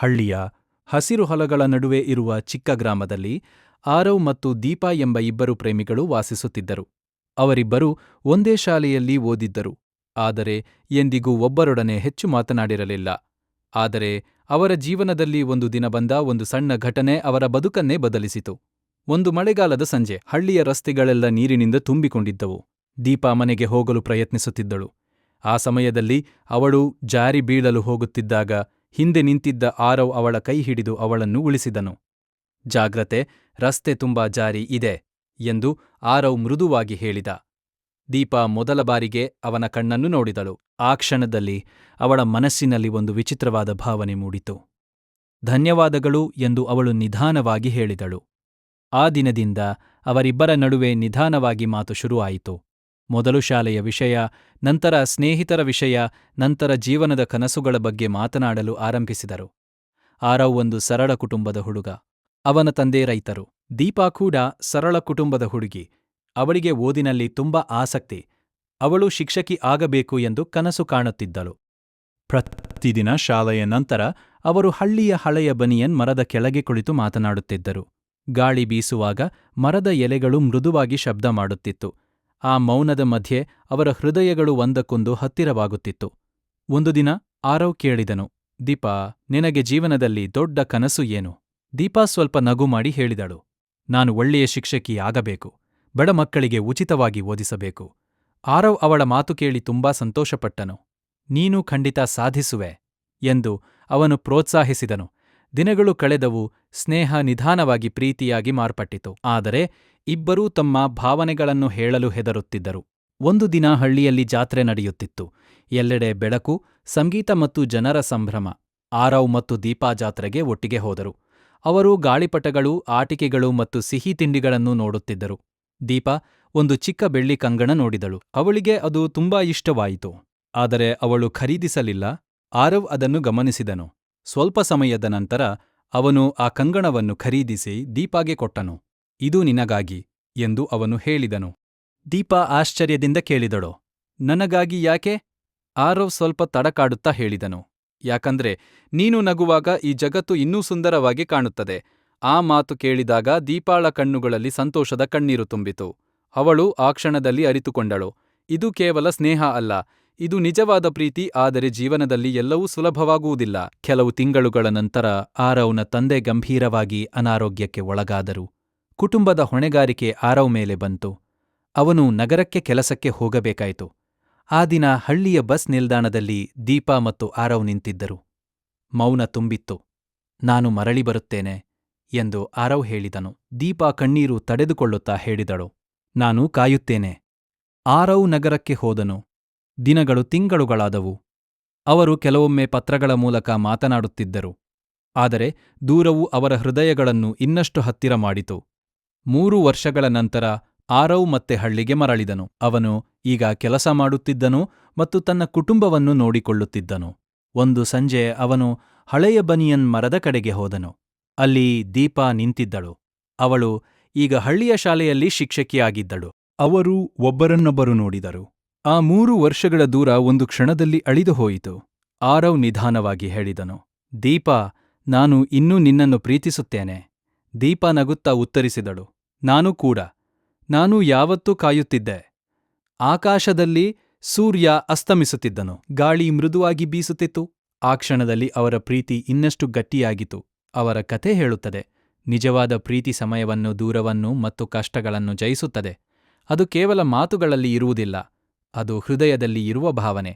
ಹಳ್ಳಿಯ ಹಸಿರು ಹೊಲಗಳ ನಡುವೆ ಇರುವ ಚಿಕ್ಕ ಗ್ರಾಮದಲ್ಲಿ ಆರವ್ ಮತ್ತು ದೀಪಾ ಎಂಬ ಇಬ್ಬರು ಪ್ರೇಮಿಗಳು ವಾಸಿಸುತ್ತಿದ್ದರು. ಅವರಿಬ್ಬರೂ ಒಂದೇ ಶಾಲೆಯಲ್ಲಿ ಓದಿದ್ದರು, ಆದರೆ ಎಂದಿಗೂ ಒಬ್ಬರೊಡನೆ ಹೆಚ್ಚು ಮಾತನಾಡಿರಲಿಲ್ಲ. ಆದರೆ ಅವರ ಜೀವನದಲ್ಲಿ ಒಂದು ದಿನ ಬಂದ ಒಂದು ಸಣ್ಣ ಘಟನೆ ಅವರ ಬದುಕನ್ನೇ ಬದಲಿಸಿತು. ಒಂದು ಮಳೆಗಾಲದ ಸಂಜೆ ಹಳ್ಳಿಯ ರಸ್ತೆಗಳೆಲ್ಲ ನೀರಿನಿಂದ ತುಂಬಿಕೊಂಡಿದ್ದವು. ದೀಪಾ ಮನೆಗೆ ಹೋಗಲು ಪ್ರಯತ್ನಿಸುತ್ತಿದ್ದಳು. ಆ ಸಮಯದಲ್ಲಿ ಅವಳು ಜಾರಿ ಬೀಳಲು ಹೋಗುತ್ತಿದ್ದಾಗ ಹಿಂದೆ ನಿಂತಿದ್ದ ಆರವ್ ಅವಳ ಕೈ ಹಿಡಿದು ಅವಳನ್ನು ಉಳಿಸಿದನು. ಜಾಗ್ರತೆ, ರಸ್ತೆ ತುಂಬಾ ಜಾರಿ ಇದೆ ಎಂದು ಆರವ್ ಮೃದುವಾಗಿ ಹೇಳಿದ. ದೀಪಾ ಮೊದಲ ಬಾರಿಗೆ ಅವನ ಕಣ್ಣನ್ನು ನೋಡಿದಳು. ಆ ಕ್ಷಣದಲ್ಲಿ ಅವಳ ಮನಸ್ಸಿನಲ್ಲಿ ಒಂದು ವಿಚಿತ್ರವಾದ ಭಾವನೆ ಮೂಡಿತು. ಧನ್ಯವಾದಗಳು ಎಂದು ಅವಳು ನಿಧಾನವಾಗಿ ಹೇಳಿದಳು. ಆ ದಿನದಿಂದ ಅವರಿಬ್ಬರ ನಡುವೆ ನಿಧಾನವಾಗಿ ಮಾತು ಶುರುವಾಯಿತು. ಮೊದಲು ಶಾಲೆಯ ವಿಷಯ, ನಂತರ ಸ್ನೇಹಿತರ ವಿಷಯ, ನಂತರ ಜೀವನದ ಕನಸುಗಳ ಬಗ್ಗೆ ಮಾತನಾಡಲು ಆರಂಭಿಸಿದರು. ಆರವ್ ಒಂದು ಸರಳ ಕುಟುಂಬದ ಹುಡುಗ. ಅವನ ತಂದೆ ರೈತರು. ದೀಪಾ ಕೂಡ ಸರಳ ಕುಟುಂಬದ ಹುಡುಗಿ. ಅವಳಿಗೆ ಓದಿನಲ್ಲಿ ತುಂಬಾ ಆಸಕ್ತಿ. ಅವಳು ಶಿಕ್ಷಕಿ ಆಗಬೇಕು ಎಂದು ಕನಸು ಕಾಣುತ್ತಿದ್ದಳು. ಪ್ರತಿದಿನ ಶಾಲೆಯ ನಂತರ ಅವರು ಹಳ್ಳಿಯ ಹಳೆಯ ಬನಿಯನ್ ಮರದ ಕೆಳಗೆ ಕುಳಿತು ಮಾತನಾಡುತ್ತಿದ್ದರು. ಗಾಳಿ ಬೀಸುವಾಗ ಮರದ ಎಲೆಗಳು ಮೃದುವಾಗಿ ಶಬ್ದ ಮಾಡುತ್ತಿತ್ತು. ಆ ಮೌನದ ಮಧ್ಯೆ ಅವರ ಹೃದಯಗಳು ಒಂದಕ್ಕೊಂದು ಹತ್ತಿರವಾಗುತ್ತಿತ್ತು. ಒಂದು ದಿನ ಆರವ್ ಕೇಳಿದನು, ದೀಪಾ, ನಿನಗೆ ಜೀವನದಲ್ಲಿ ದೊಡ್ಡ ಕನಸು ಏನು? ದೀಪಾ ಸ್ವಲ್ಪ ನಗು ಮಾಡಿ ಹೇಳಿದಳು, ನಾನು ಒಳ್ಳೆಯ ಶಿಕ್ಷಕಿ ಆಗಬೇಕು. ಬಡ ಮಕ್ಕಳಿಗೆ ಉಚಿತವಾಗಿ ಓದಿಸಬೇಕು. ಆರವ್ ಅವಳ ಮಾತು ಕೇಳಿ ತುಂಬಾ ಸಂತೋಷಪಟ್ಟನು. ನೀನು ಖಂಡಿತ ಸಾಧಿಸುವೆ ಎಂದು ಅವನು ಪ್ರೋತ್ಸಾಹಿಸಿದನು. ದಿನಗಳು ಕಳೆದವು. ಸ್ನೇಹ ನಿಧಾನವಾಗಿ ಪ್ರೀತಿಯಾಗಿ ಮಾರ್ಪಟ್ಟಿತು. ಆದರೆ ಇಬ್ಬರೂ ತಮ್ಮ ಭಾವನೆಗಳನ್ನು ಹೇಳಲು ಹೆದರುತ್ತಿದ್ದರು. ಒಂದು ದಿನ ಹಳ್ಳಿಯಲ್ಲಿ ಜಾತ್ರೆ ನಡೆಯುತ್ತಿತ್ತು. ಎಲ್ಲೆಡೆ ಬೆಳಕು, ಸಂಗೀತ ಮತ್ತು ಜನರ ಸಂಭ್ರಮ. ಆರವ್ ಮತ್ತು ದೀಪಾ ಜಾತ್ರೆಗೆ ಒಟ್ಟಿಗೆ ಹೋದರು. ಅವರು ಗಾಳಿಪಟಗಳು, ಆಟಿಕೆಗಳು ಮತ್ತು ಸಿಹಿ ತಿಂಡಿಗಳನ್ನು ನೋಡುತ್ತಿದ್ದರು. ದೀಪಾ ಒಂದು ಚಿಕ್ಕ ಬೆಳ್ಳಿ ಕಂಗಣ ನೋಡಿದಳು. ಅವಳಿಗೆ ಅದು ತುಂಬಾ ಇಷ್ಟವಾಯಿತು. ಆದರೆ ಅವಳು ಖರೀದಿಸಲಿಲ್ಲ. ಆರವ್ ಅದನ್ನು ಗಮನಿಸಿದನು. ಸ್ವಲ್ಪ ಸಮಯದ ನಂತರ ಅವನು ಆ ಕಂಗಣವನ್ನು ಖರೀದಿಸಿ ದೀಪಾಗೆ ಕೊಟ್ಟನು. ಇದು ನಿನಗಾಗಿ ಎಂದು ಅವನು ಹೇಳಿದನು. ದೀಪಾ ಆಶ್ಚರ್ಯದಿಂದ ಕೇಳಿದಳು, ನನಗಾಗಿ ಯಾಕೆ? ಆರವ್ ಸ್ವಲ್ಪ ತಡಕಾಡುತ್ತಾ ಹೇಳಿದನು, ಯಾಕಂದ್ರೆ ನೀನು ನಗುವಾಗ ಈ ಜಗತ್ತು ಇನ್ನೂ ಸುಂದರವಾಗಿ ಕಾಣುತ್ತದೆ. ಆ ಮಾತು ಕೇಳಿದಾಗ ದೀಪಾಳ ಕಣ್ಣುಗಳಲ್ಲಿ ಸಂತೋಷದ ಕಣ್ಣೀರು ತುಂಬಿತು. ಅವಳು ಆ ಕ್ಷಣದಲ್ಲಿ ಅರಿತುಕೊಂಡಳು, ಇದು ಕೇವಲ ಸ್ನೇಹ ಅಲ್ಲ, ಇದು ನಿಜವಾದ ಪ್ರೀತಿ. ಆದರೆ ಜೀವನದಲ್ಲಿ ಎಲ್ಲವೂ ಸುಲಭವಾಗುವುದಿಲ್ಲ. ಕೆಲವು ತಿಂಗಳುಗಳ ನಂತರ ಆರವ್ನ ತಂದೆ ಗಂಭೀರವಾಗಿ ಅನಾರೋಗ್ಯಕ್ಕೆ ಒಳಗಾದರು. ಕುಟುಂಬದ ಹೊಣೆಗಾರಿಕೆ ಆರವ್ ಮೇಲೆ ಬಂತು. ಅವನು ನಗರಕ್ಕೆ ಕೆಲಸಕ್ಕೆ ಹೋಗಬೇಕಾಯಿತು. ಆ ದಿನ ಹಳ್ಳಿಯ ಬಸ್ ನಿಲ್ದಾಣದಲ್ಲಿ ದೀಪಾ ಮತ್ತು ಆರವ್ ನಿಂತಿದ್ದರು. ಮೌನ ತುಂಬಿತ್ತು. ನಾನು ಮರಳಿ ಬರುತ್ತೇನೆ ಎಂದು ಆರವ್ ಹೇಳಿದನು. ದೀಪಾ ಕಣ್ಣೀರು ತಡೆದುಕೊಳ್ಳುತ್ತಾ ಹೇಳಿದಳು, ನಾನು ಕಾಯುತ್ತೇನೆ. ಆರವ್ ನಗರಕ್ಕೆ ಹೋದನು. ದಿನಗಳು ತಿಂಗಳುಗಳಾದವು. ಅವರು ಕೆಲವೊಮ್ಮೆ ಪತ್ರಗಳ ಮೂಲಕ ಮಾತನಾಡುತ್ತಿದ್ದರು. ಆದರೆ ದೂರವು ಅವರ ಹೃದಯಗಳನ್ನು ಇನ್ನಷ್ಟು ಹತ್ತಿರ ಮಾಡಿತು. 3 ವರ್ಷಗಳ ನಂತರ ಆರವ್ ಮತ್ತೆ ಹಳ್ಳಿಗೆ ಮರಳಿದನು. ಅವನು ಈಗ ಕೆಲಸ ಮಾಡುತ್ತಿದ್ದನು ಮತ್ತು ತನ್ನ ಕುಟುಂಬವನ್ನು ನೋಡಿಕೊಳ್ಳುತ್ತಿದ್ದನು. ಒಂದು ಸಂಜೆ ಅವನು ಹಳೆಯ ಬನಿಯನ್ ಮರದ ಕಡೆಗೆ ಹೋದನು. ಅಲ್ಲಿ ದೀಪಾ ನಿಂತಿದ್ದಳು. ಅವಳು ಈಗ ಹಳ್ಳಿಯ ಶಾಲೆಯಲ್ಲಿ ಶಿಕ್ಷಕಿಯಾಗಿದ್ದಳು. ಅವರು ಒಬ್ಬರನ್ನೊಬ್ಬರು ನೋಡಿದರು. ಆ 3 ವರ್ಷಗಳ ದೂರ ಒಂದು ಕ್ಷಣದಲ್ಲಿ ಅಳಿದು ಹೋಯಿತು. ಆರವ್ ನಿಧಾನವಾಗಿ ಹೇಳಿದನು, ದೀಪಾ, ನಾನು ಇನ್ನೂ ನಿನ್ನನ್ನು ಪ್ರೀತಿಸುತ್ತೇನೆ. ದೀಪಾ ನಗುತ್ತಾ ಉತ್ತರಿಸಿದಳು, ನಾನು ಕೂಡ. ನಾನು ಯಾವತ್ತೂ ಕಾಯುತ್ತಿದ್ದೆ. ಆಕಾಶದಲ್ಲಿ ಸೂರ್ಯ ಅಸ್ತಮಿಸುತ್ತಿದ್ದನು. ಗಾಳಿ ಮೃದುವಾಗಿ ಬೀಸುತ್ತಿತ್ತು. ಆ ಕ್ಷಣದಲ್ಲಿ ಅವರ ಪ್ರೀತಿ ಇನ್ನಷ್ಟು ಗಟ್ಟಿಯಾಗಿತು. ಅವರ ಕಥೆ ಹೇಳುತ್ತದೆ, ನಿಜವಾದ ಪ್ರೀತಿ ಸಮಯವನ್ನು, ದೂರವನ್ನು ಮತ್ತು ಕಷ್ಟಗಳನ್ನು ಜಯಿಸುತ್ತದೆ. ಅದು ಕೇವಲ ಮಾತುಗಳಲ್ಲಿ ಇರುವುದಿಲ್ಲ, ಅದು ಹೃದಯದಲ್ಲಿ ಇರುವ ಭಾವನೆ.